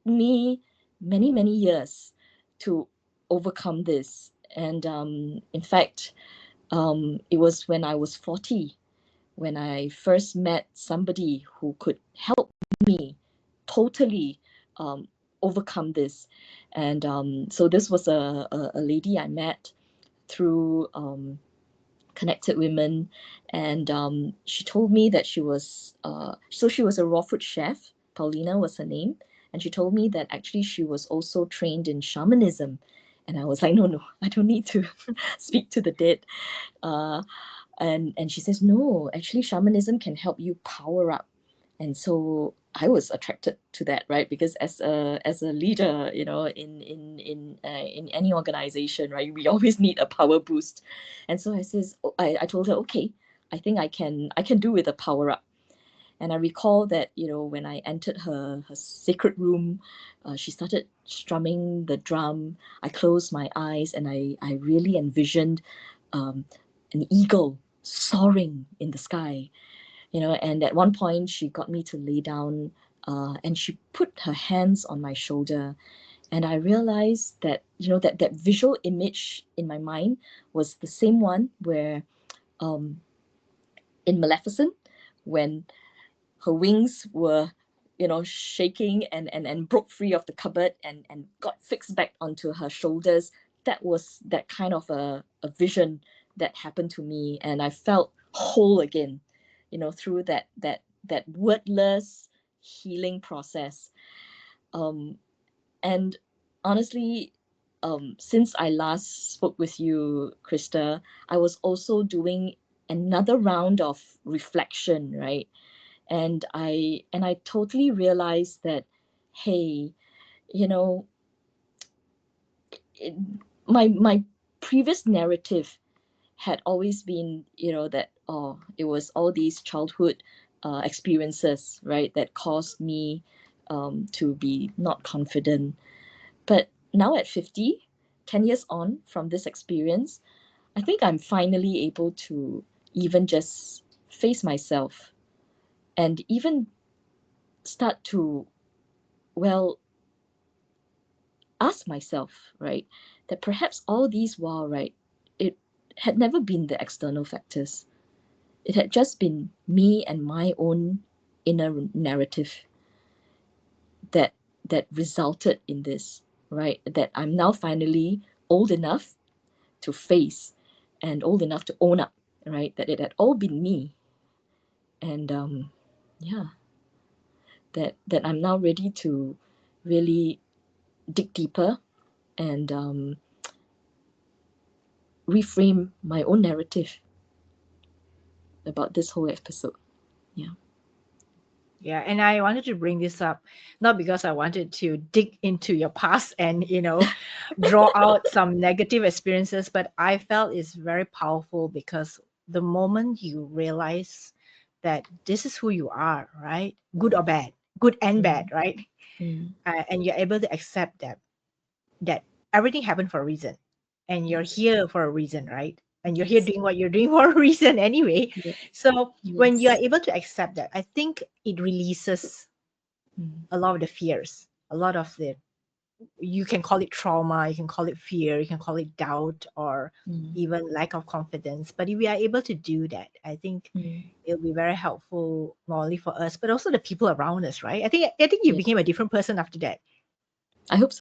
me many, many years to overcome this. And in fact, it was when I was 40 when I first met somebody who could help me totally overcome this. And so this was a lady I met through Connected Women, and she told me that she was she was a raw food chef. Paulina was her name, and she told me that actually she was also trained in shamanism. And I was like, no, I don't need to speak to the dead. Uh, and she says, no, actually shamanism can help you power up. And so I was attracted to that, right? Because as a leader, in any organization, right, we always need a power boost. And so I told her, okay, I think I can do with a power up. And I recall that, when I entered her sacred room, she started strumming the drum. I closed my eyes and I really envisioned um, an eagle soaring in the sky. And at one point she got me to lay down, and she put her hands on my shoulder. And I realized that, that visual image in my mind was the same one where um, in Maleficent, when her wings were shaking and broke free of the cupboard and got fixed back onto her shoulders. That was that kind of a vision that happened to me, and I felt whole again, through that wordless healing process. And honestly, since I last spoke with you, Krista, I was also doing another round of reflection, right? And I totally realized that, hey, you know it, my previous narrative had always been, that, oh, it was all these childhood experiences, right, that caused me to be not confident. But now at 50, 10 years on from this experience, I think I'm finally able to even just face myself and even start to, well, ask myself, right, that perhaps all these while, right, it had never been the external factors. It had just been me and my own inner narrative that resulted in this, right? That I'm now finally old enough to face and old enough to own up, right? That it had all been me. And yeah, that I'm now ready to really dig deeper and reframe my own narrative about this whole episode. Yeah. Yeah, and I wanted to bring this up not because I wanted to dig into your past and, draw out some negative experiences, but I felt it's very powerful because the moment you realize that this is who you are, right? Good or bad, good and bad, Mm, right? mm, And you're able to accept that everything happened for a reason, and you're here for a reason, right? And you're here yes. doing what you're doing for a reason anyway. Yeah. So when you are Yes. able to accept that, I think it releases Mm, a lot of the fears, a lot of the, you can call it trauma, you can call it fear, you can call it doubt, or mm, even lack of confidence. But if we are able to do that, I think mm. it'll be very helpful not only for us but also the people around us, right? I think you Yeah. became a different person after that. I hope so.